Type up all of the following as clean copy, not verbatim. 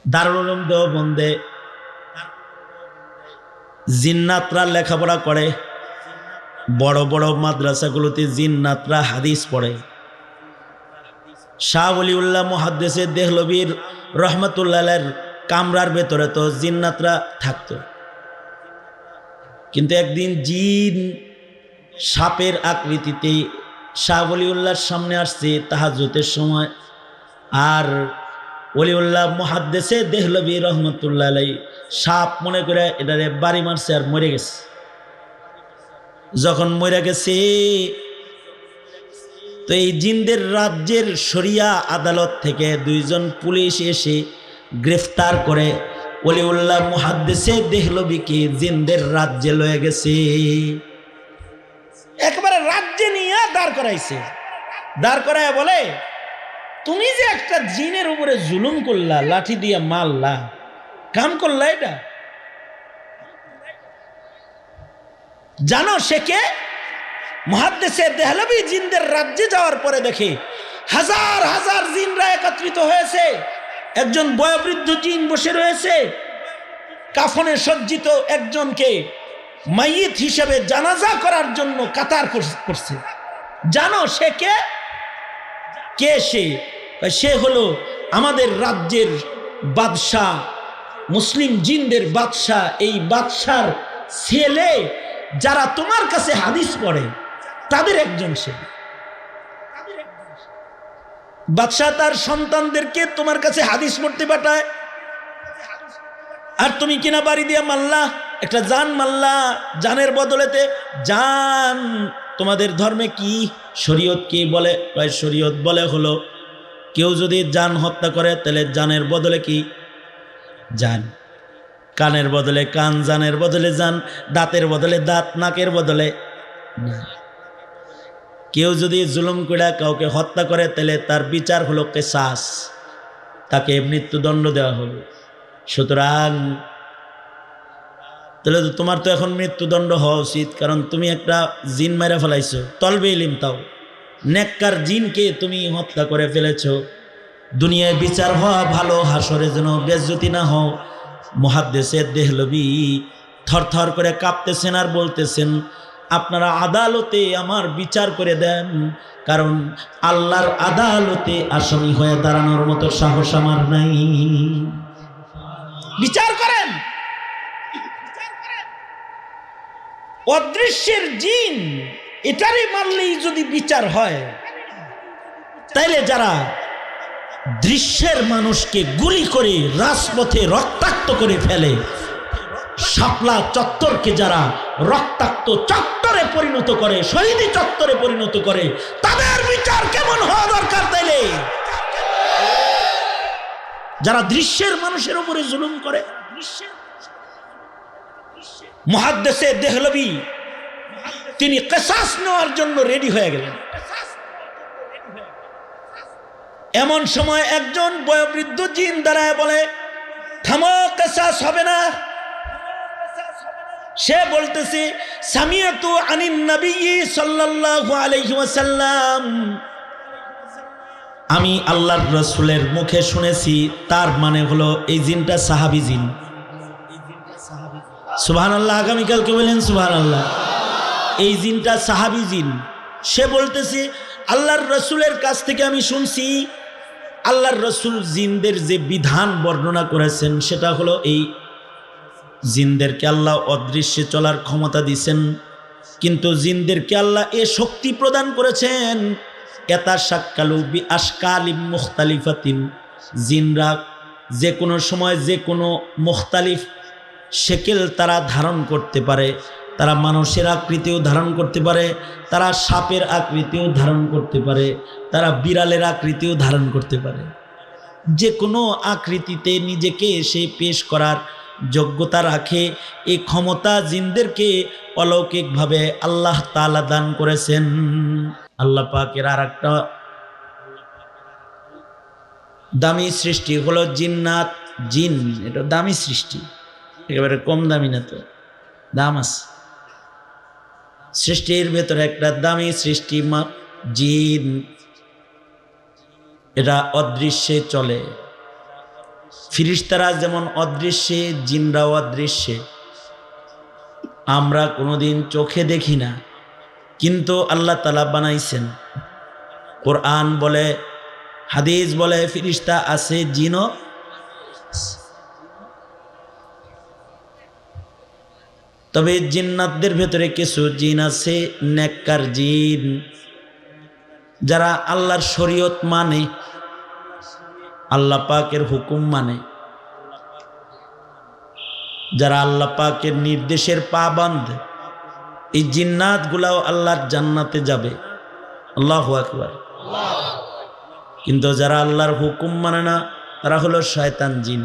দারুল উলুম দেওবন্দে জিন্নাতরা লেখাপড়া করে, বড় বড় মাদ্রাসাগুলোতে জিন্নাতরা হাদিস পড়ে। শাহ ওলিউল্লাহ মুহাদ্দিসে দেহলভীর রহমতুল্লাহের কামরার ভেতরে তো জিন্নাতরা থাকতো, কিন্তু একদিন জিন সাপের আকৃতিতে শাহ ওলিউল্লাহর সামনে আসছে তাহাজ্জুদের সময়। আর ওলিউল্লাহ মুহাদ্দিসে দেহলভী রহমতুল্লাহ আলাইহি সাপ মনে করে এটারে বাড়ি মারছে আর মরে গেছে। যখন মরে গেছে তো এই জিনদের রাজ্যের শরিয়া আদালত থেকে দুইজন পুলিশ এসে গ্রেফতার করে ওলিউল্লাহ মুহাদ্দিসে দেহলভীকে জিনদের রাজ্যে লয়ে গেছে। একেবারে রাজ্যে নিয়ে দাঁড় করাইছে। দাঁড় করায় বলে, তুমি যে একটা জিনের উপরে জুলুম করলা, লাঠি দিয়ে মারলা, কাম করলা, এটা জানো সে কে? মুহাদ্দিসে দেহলভী জিনদের রাজ্যে যাওয়ার পরে দেখে হাজার হাজার জিনরা একত্রিত হয়েছে। একজন বয়োবৃদ্ধ জিন বসে রয়েছে, কাফনে সজ্জিত একজনকে মাইয়িত হিসেবে জানাজা করার জন্য কাতার করছে। জানো সে কে? কে সে? সে হলো আমাদের রাজ্যের বাদশাহ, মুসলিম জিনদের বাদশাহ। এই বাদশার ছেলে যারা তোমার কাছে হাদিস পড়ে তাদের একজন সে। বাদশাহ তার সন্তানদেরকে তোমার কাছে হাদিস পড়তে পাঠায়, আর তুমি কিনা বাড়ি দিয়ে মাল্লা, একটা জান মাল্লা। জানের বদলেতে জান তোমাদের ধর্মে কি, শরীয়ত কি বলে? শরীয়ত বলে হলো কেউ যদি জান হত্যা করে তাহলে জানের বদলে কি? জান। কানের বদলে কান, জানের বদলে জান, দাঁতের বদলে দাঁত, নাকের বদলে না। কেউ যদি জুলুম করে কাউকে হত্যা করে তাহলে তার বিচার হলো কিসাস, তাকে মৃত্যুদণ্ড দেওয়া হবে। সুতরাং তাহলে তো তোমার তো এখন মৃত্যুদণ্ড হওয়া উচিত, কারণ তুমি একটা জিন মেরে ফেলাইছো। তলবে ইলিম তাও নেককার জিনকে তুমি হত্যা করে ফেলেছো। দুনিয়ায় বিচার হওয়া ভালো, হাসরে যেন বেজ্জতি না হও। মুহাদ্দিসে দেহলভী থরথর করে কাঁপতেছেন আর বলতেছেন, আপনারা আদালতে আমার বিচার করে দেন, কারণ আল্লাহর আদালতে আসামি হয়ে দাঁড়ানোর মতো সাহস আমার নাই। বিচার করেন। অদৃশ্যের জিন এটারই মারলেই যদি বিচার হয়, তাইলে যারা দৃশ্যের মানুষকে গুলি করে রাজপথে রক্তাক্ত করে ফেলে, শাপলা চত্বরকে যারা রক্তাক্ত চত্বরে পরিণত করে, শহীদি চত্বরে পরিণত করে, তাদের বিচার কেমন হওয়া দরকার? তাইলে যারা দৃশ্যের মানুষের উপরে জুলুম করে। মুহাদ্দিসে দেহলভী তিনি কিসাস নেওয়ার জন্য রেডি হয়ে গেলেন। এমন সময় একজন বয়োবৃদ্ধ জিন দাঁড়ায় বলে, থামো, কিসাস হবে না। সে বলতেছে, সামিয়াতু আনিন নবী সাল্লাল্লাহু আলাইহি ওয়াসাল্লাম, আমি আল্লাহর রাসূলের মুখে শুনেছি। তার মানে হলো এই জিনটা সাহাবী জিন। সুবহানাল্লাহ। আগামীকালকে বলেন সুবহানাল্লাহ। এই জিনটা সাহাবী জিন। সে বলতেছে, আল্লাহর রাসূলের কাছ থেকে আমি শুনছি, আল্লাহর রাসূল জিনদের যে বিধান বর্ণনা করেছেন সেটা হলো এই, জিনদেরকে আল্লাহ অদৃশ্যে চলার ক্ষমতা দিয়েছেন, কিন্তু জিনদেরকে আল্লাহ এ শক্তি প্রদান করেছেন, এতা শাক্কালু বি আশকালিম মুখতালিফাতিন, জিনরা যে কোনো সময় যে কোনো মুখতালিফ শেকেল তারা ধারণ করতে পারে। তারা মানুষের আকৃতিও ধারণ করতে পারে, তারা সাপের আকৃতিও ধারণ করতে পারে, তারা বিড়ালের আকৃতিও ধারণ করতে পারে। যে কোনো আকৃতিতে নিজেকে সে পেশ করার যোগ্যতা রাখে। এই ক্ষমতা জিনদেরকে অলৌকিকভাবে আল্লাহ তাআলা দান করেছেন। আল্লাহ পাকের আর একটা দামি সৃষ্টি হলো জিন্নাত। জিন এটা দামি সৃষ্টি, একেবারে কম দামি না, তো দাম আছে। সৃষ্টির ভেতরে একটা দামি সৃষ্টি জিন। এরা অদৃশ্যে চলে। ফিরিস্তারা যেমন অদৃশ্যে, জিনরাও অদৃশ্যে। আমরা কোনোদিন চোখে দেখি না, কিন্তু আল্লাহ তাআলা বানাইছেন। কোরআন বলে, হাদিস বলে ফিরিস্তা আছে, জিনও। তবে জিন্নাতদের ভেতরে কিছু জিন আছে নেককার জিন, যারা আল্লাহর শরীয়ত মানে, আল্লাহ পাকের হুকুম মানে, যারা আল্লাহ পাকের নির্দেশের পাবন্দ। এই জিন্নাত গুলাও আল্লাহর জান্নাতে যাবে, আল্লাহু আকবার। কিন্তু যারা আল্লাহর হুকুম মানে না, তারা হলো শয়তান জিন।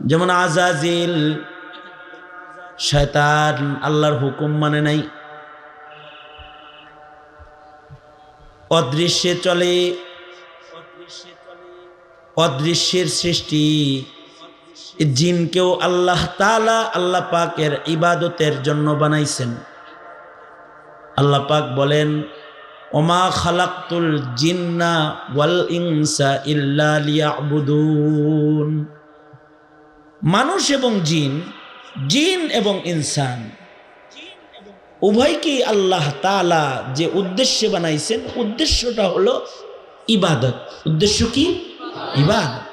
যেমন আজাজিল, শয়তান, আল্লাহর হুকুম মানে নাই, অদৃশ্যে চলে, অদৃশ্যের সৃষ্টি। জিনকেও আল্লাহ তাআলা, আল্লাহ পাকের ইবাদতের জন্য বানাইছেন। আল্লাহ পাক বলেন, ওমা খালাকতুল জিন্না ওয়াল ইনসা ইল্লা লিয়াবুদুন। মানুষ এবং জিন, জিন এবং ইনসান উভয়কেই আল্লাহ তাআলা যে উদ্দেশ্যে বানাইছেন, উদ্দেশ্যটা হলো ইবাদত। উদ্দেশ্য কি? ইবাদত।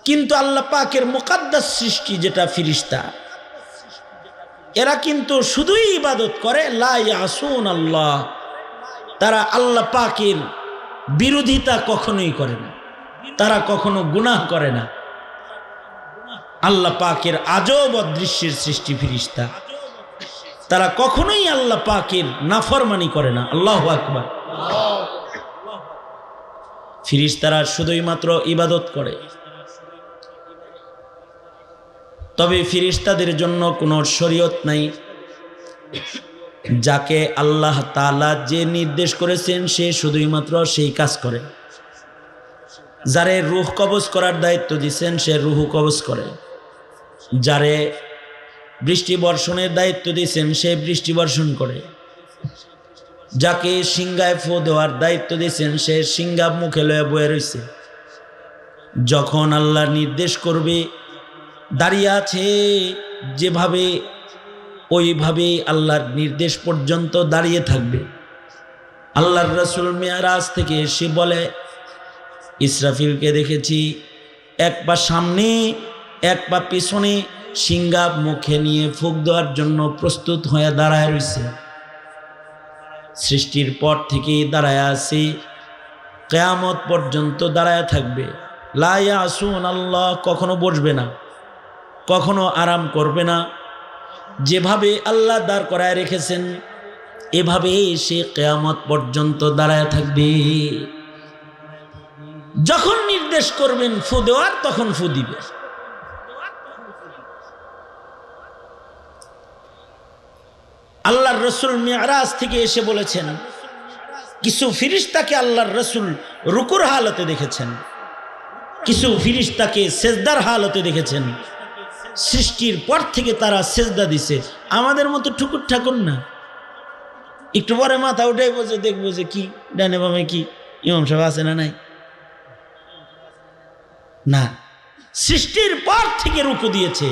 কিন্তু আল্লাহ পাকের মুকাদ্দাস সৃষ্টি যেটা ফিরিস্তা, এরা কিন্তু শুধুই ইবাদত করে, লা ইয়াসুন আল্লাহ। তারা আল্লাহ পাকের বিরোধিতা কখনোই করে না, তারা কখনো গুনাহ করে না। আল্লাহ পাকের আজব অদৃশ্যের সৃষ্টি ফিরিস্তা, তারা কখনোই আল্লাহ পাকের নাফরমানি করে না। আল্লাহু আকবার। ফিরিস্তারা শুধুই মাত্র ইবাদত করে। তবে ফিরিস্তাদের জন্য কোনো শরীয়ত নাই। যাকে আল্লাহ তাআলা যে নির্দেশ করেছেন, সে শুধুই মাত্র সেই কাজ করে। যারে রূহ কবজ করার দায়িত্ব দিয়েছেন, সে রূহ কবজ করে। যারে বৃষ্টি বর্ষণের দায়িত্ব দিয়েছেন, সে বৃষ্টি বর্ষণ করে। যাকে সিংহায় ফু দেওয়ার দায়িত্ব দিয়েছেন, সে সিংহা মুখে লয়ে বয়ে রয়েছে। যখন আল্লাহ নির্দেশ করবে, দাঁড়িয়ে আছে যেভাবে, ওইভাবে আল্লাহর নির্দেশ পর্যন্ত দাঁড়িয়ে থাকবে। আল্লাহর রাসূল মেরাজ থেকে এসে বলে, ইসরাফিলকে দেখেছি এক পা সামনে এক পা পিছনে সিংহা মুখে নিয়ে ফুঁক দেওয়ার জন্য প্রস্তুত হয়ে দাঁড়ায় রয়েছে। সৃষ্টির পর থেকে দাঁড়ায় আছে, কিয়ামত পর্যন্ত দাঁড়ায় থাকবে। লা ইয়াসুন আল্লাহ, কখনো বসবে না, কখনো আরাম করবে না। যেভাবে আল্লাহ দাঁড় করায় রেখেছেন, এভাবে সে কিয়ামত পর্যন্ত দাঁড়ায় থাকবে। যখন নির্দেশ করবেন ফু দেওয়ার, তখন ফু দিবে। আল্লাহর রাসূল মিরাজ থেকে এসে বলেছেন, কিছু ফিরিস্তাকে আল্লাহর রাসূল রুকুর হালতে দেখেছেন, কিছু ফিরিস্তাকে সেজদার হালতে দেখেছেন। সৃষ্টির পর থেকে তারা সেজদা দিছে। আমাদের মতো ঠুকুর ঠাকুর না, একটু পরে মাথা উঠে বসে দেখবো যে কি ডানে বামে কি ইমাম সাহেব আছে না নাই। না, সৃষ্টির পর থেকে রুকু দিয়েছে।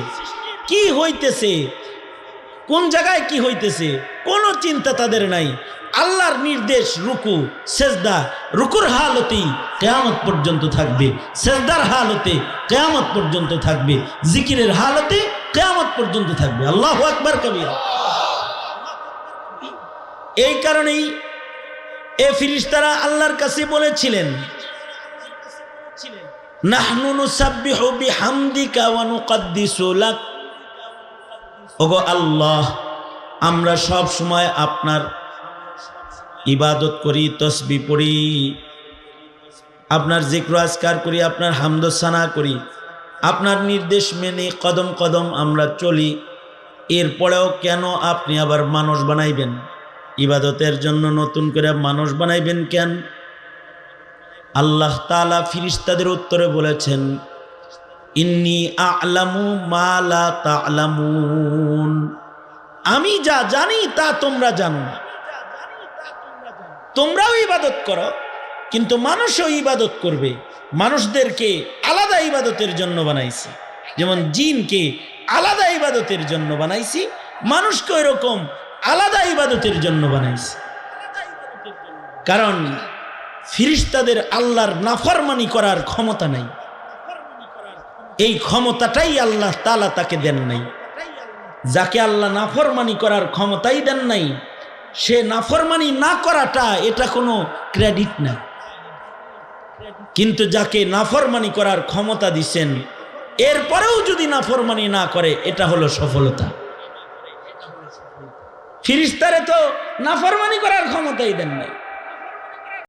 কি হইতেছে, কোন জায়গায় কি হইতেছে, কোনো চিন্তা তাদের নাই। আল্লাহর নির্দেশ রুকু সেজদা, রুকুর হালতেই কিয়ামত পর্যন্ত থাকবে, সেজদার হালতে কিয়ামত পর্যন্ত থাকবে, জিকিরের হালতে কিয়ামত পর্যন্ত থাকবে। আল্লাহু আকবার কবিরা। এই কারণেই এই ফিরিস্তারা আল্লাহর কাছে বলেছিলেন, নাহনু নুসাব্বিহু বিহামদিকা ওয়া নুকদ্দিসু লাক। ওগো আল্লাহ, আমরা সব সময় আপনার ইবাদত করি, তসবিহ পড়ি, আপনার জিক্র আজকার করি, আপনার হামদ সানা করি, আপনার নির্দেশ মেনে কদম কদম আমরা চলি। এরপরেও কেন আপনি আবার মানুষ বানাইবেন? ইবাদতের জন্য নতুন করে মানুষ বানাইবেন কেন? আল্লাহ তাআলা ফিরিস্তাদের উত্তরে বলেছেন, ইন্নী আ'লামু মা লা তা'লামুন। আমি যা জানি তা তোমরা জানো না। তোমরাও ইবাদত করো, কিন্তু মানুষও ইবাদত করবে। মানুষদেরকে আলাদা ইবাদতের জন্য বানাইছি, যেমন জিনকে আলাদা ইবাদতের জন্য বানাইছি, মানুষকে এরকম আলাদা ইবাদতের জন্য বানাইছি। কারণ ফিরিস্তাদের আল্লাহর নাফরমানি করার ক্ষমতা নাই, এই ক্ষমতাটাই আল্লাহ তাআলা তাকে দেন নাই। যাকে আল্লাহ নাফরমানি করার ক্ষমতাই দেন নাই, সে নাফরমানি না করাটা এটা কোনো ক্রেডিট না। কিন্তু যাকে নাফরমানি করার ক্ষমতা দিছেন, এরপরেও যদি নাফরমানি না করে, এটা হলো সফলতা। ফিরিস্তারে তো নাফরমানি করার ক্ষমতাই দেন নাই।